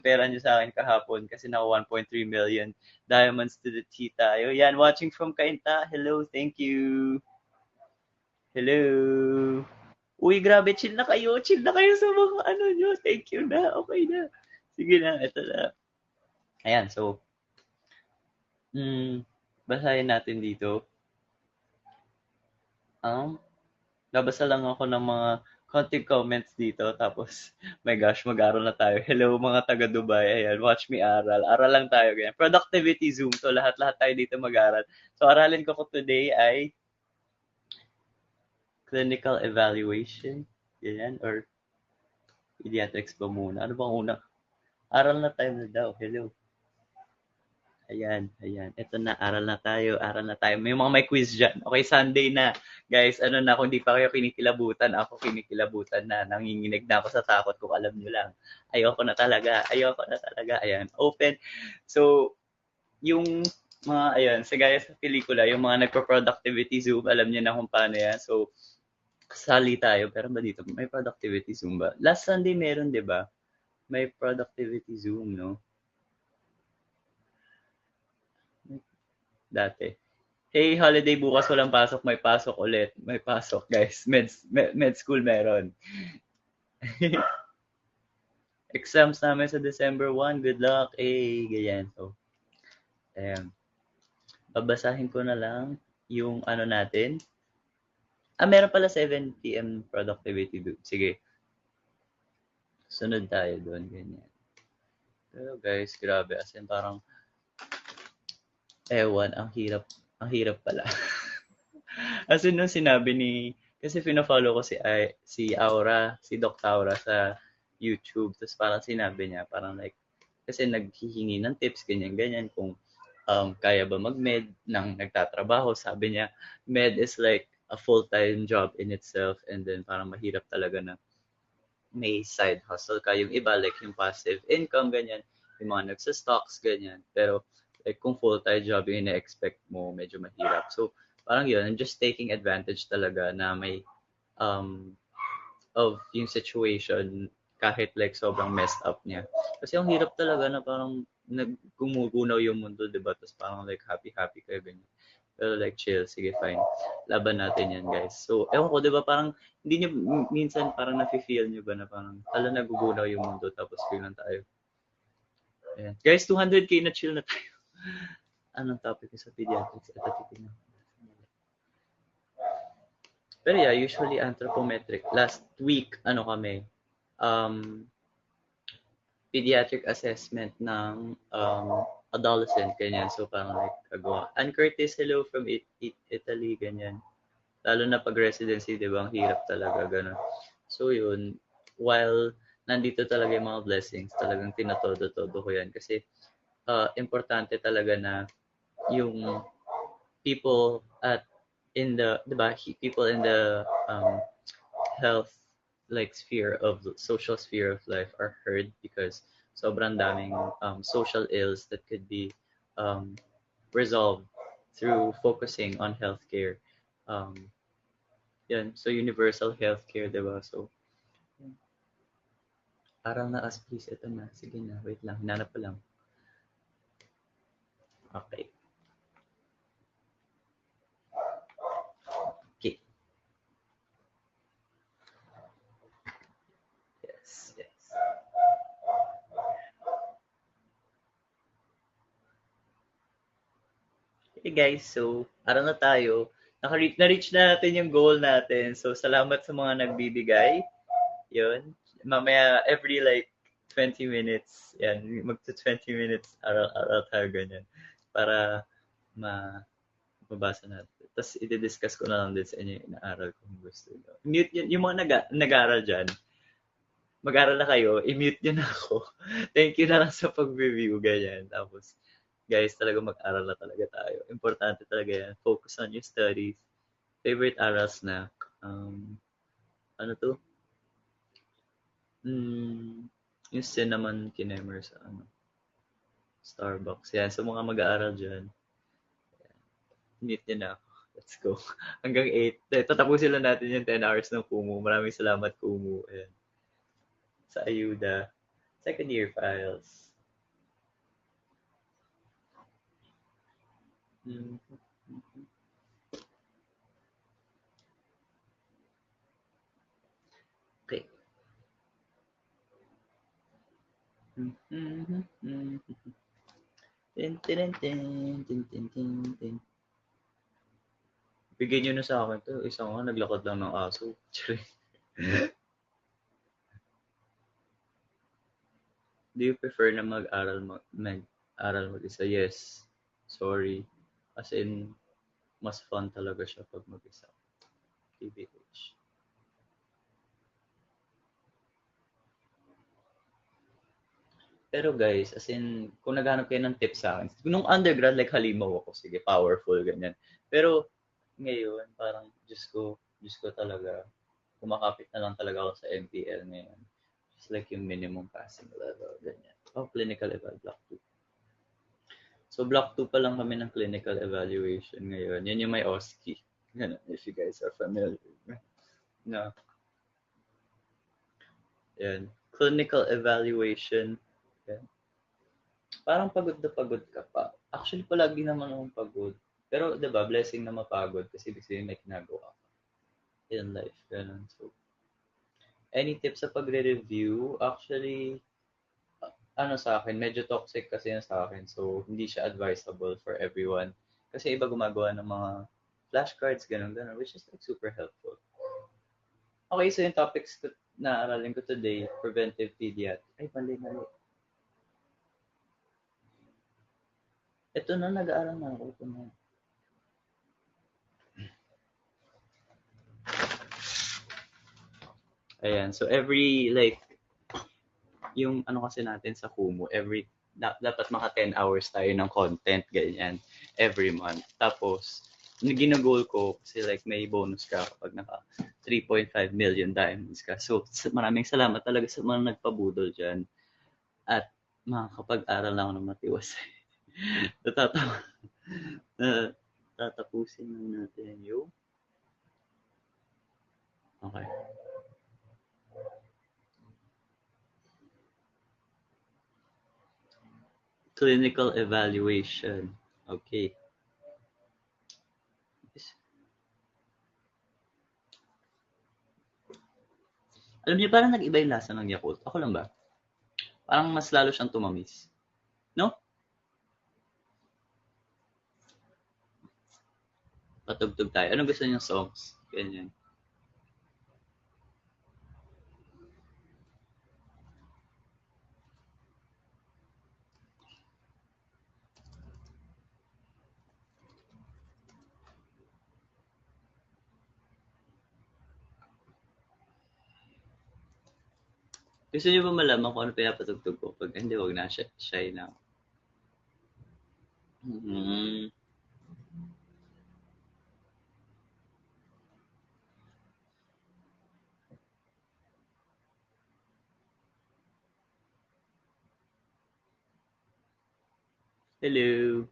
pera niyo sa akin kahapon kasi naka 1.3 million diamonds to the T tayo. Yan, watching from Kainta. Hello, thank you. Hello. Uy, grabe, chill na kayo. Chill na kayo sa mga ano nyo. Thank you na. Okay na. Sige na, ito na. Ayan, so, basahin natin dito. Nabasa lang ako ng mga konting comments dito. Tapos, my gosh, mag-aral na tayo. Hello, mga taga Dubai. Ayan, watch me aral. Aral lang tayo. Ganyan. Productivity Zoom. So, lahat-lahat tayo dito mag-aral. So, aralin ko today ay clinical evaluation. Ganyan. Or pediatrics ba muna? Ano bang una? Aral na tayo na daw. Hello. Ayan, ayan. Ito na, aral na tayo, aral na tayo. May mga may quiz dyan. Okay, Sunday na. Guys, ano na, kung di pa kayo kinikilabutan, ako kinikilabutan na. Nanginginig na ako sa takot kung alam nyo lang. Ayoko na talaga, ayoko na talaga. Ayan, open. So, yung mga, ayan, sa gaya sa pelikula, yung mga nagpa-productivity Zoom, alam niyo na kung paano yan. So, kasali tayo. Pero ba dito, may productivity Zoom ba? Last Sunday meron, di ba? May productivity Zoom, no? Dati. Hey, holiday bukas walang pasok, may pasok ulit. May pasok, guys. Med school meron. Exams namin sa December 1. Good luck. Eh, ganyan. So, ayan. Babasahin ko na lang yung ano natin. Meron pala 7 p.m. productivity do. Sige. Sunod tayo doon. Ganyan. Pero guys, grabe. As in, parang, ewan, ang hirap. Ang hirap pala. As in, nung sinabi ni, kasi pina-follow ko si Aura, si Doc Aura sa YouTube. Tapos parang sinabi niya, parang like, kasi naghihingi ng tips, ganyan-ganyan, kung kaya ba mag-med nang nagtatrabaho. Sabi niya, med is like a full-time job in itself and then parang mahirap talaga na may side hustle ka. Yung iba, like yung passive income, ganyan. Yung mga nagsa-stocks, ganyan. Pero like kung full-time job yung ina-expect mo, medyo mahirap. So, parang yun, I'm just taking advantage talaga na may of yung situation kahit like sobrang messed up niya. Kasi ang hirap talaga na parang naggumugunaw yung mundo, di ba? Tapos parang like happy-happy kayo, ganyan. Pero like chill, sige fine. Laban natin yan guys. So, ewan ko, di ba parang hindi nyo, minsan parang nafe-feel nyo ba na parang hala nagugunaw yung mundo tapos biglang tayo. Ayan. Guys, 200k na chill na tayo. Anong topic sa pediatrics? Ito titignan. Pero yeah, usually anthropometric. Last week, ano kami, pediatric assessment ng adolescent, ganyan. So, parang like, kagawa. Ann Curtis, hello from Italy, ganyan. Lalo na pag residency, di ba? Ang hirap talaga, gano'n. So, yun. While nandito talaga yung mga blessings, talagang tinatodo-todo ko yan. Kasi, importante talaga na yung people at in the, di ba, people in the health like sphere of social sphere of life are heard because sobrang daming social ills that could be um, resolved through focusing on healthcare. Um, yan, so universal healthcare, diba? So, aral na as please, ito na. Sige na, wait lang, hinanap pa lang. Okay. Okay. Yes, yes. Hey guys, so aral na tayo. Na-reach na natin yung goal natin. So, salamat sa mga nagbibigay. Yun. Mamaya, every like 20 minutes, yan, magto 20 minutes, aral tayo ganyan. Para mabasa natin. Tapos, i-discuss ko na lang din sa inyo yung inaaral kung gusto nyo. Mute yun, yung mga nag-aaral dyan, mag-aral na kayo, i-mute nyo na ako. Thank you na lang sa pag-review, ganyan. Tapos, guys, talaga mag-aral na talaga tayo. Importante talaga yan. Focus on your studies. Favorite aral snack. Ano to? Yung cinnamon kinemer sa Starbucks. Yan, sa mga mag-aaral dyan, meet nyo na ako. Let's go. Hanggang 8. Tatapusin lang natin yung 10 hours ng Kumu. Maraming salamat, Kumu. Ayan. Sa ayuda. Second year files. Mhm. Okay. Mhm, mhm. Tin, tin, tin, tin, tin, tin, tin. Bigyan niyo na sa akin 'to, isa nga naglakad lang ng aso. Do you prefer na mag-aral mag-isa? Yes. Sorry. As in, mas fun talaga siya 'pag mag-isa. TBH. Pero guys, as in, kung naghahanap kayo ng tips sa akin, nung undergrad, like halimaw ako, sige, powerful, ganyan. Pero ngayon, parang, Diyos ko talaga, kumakapit na lang talaga ako sa MPL ngayon. Just like yung minimum passing level, ganyan. Oh, clinical eval, block 2. So, block 2 pa lang kami ng clinical evaluation ngayon. Yan yung may OSCE. Yan, if you guys are familiar. No, yan. Clinical evaluation. Yan. Parang pagod na pagod ka pa. Actually, palagi naman akong pagod. Pero, di ba, blessing na mapagod kasi ibig sabihin may ginagawa ka in life. Ganun. So, any tips sa pagre-review? Actually, ano sa akin, medyo toxic kasi yan sa akin. So, hindi siya advisable for everyone. Kasi iba gumagawa ng mga flashcards, ganun, ganun, which is like super helpful. Okay, so yung topics na aralin ko today, preventive pediatrics. Ay, mali, mali. Ito na, nag-aaral na ako. Ito na. Ayan, so every, like, yung ano kasi natin sa Kumu, dapat maka 10 hours tayo ng content, ganyan, every month. Tapos, ginagol ko kasi like may bonus ka kapag naka 3.5 million diamonds ka. So, maraming salamat talaga sa mga nagpabudol dyan. At makakapag-aral lang ako ng matiwasay. Natatawa. Na, tatapusin lang natin yung... Okay. Clinical evaluation. Okay. Alam niyo, parang nag-iba yung lasa ng Yakult. Ako lang ba? Parang mas lalo siyang tumamis. No? Patugtog tayo. Anong gusto niyong songs? Ganyan. Gusto niyo ba malaman kung ano pinapatugtog ko? Pag hindi, wag na. Shy na. Mm. Hello.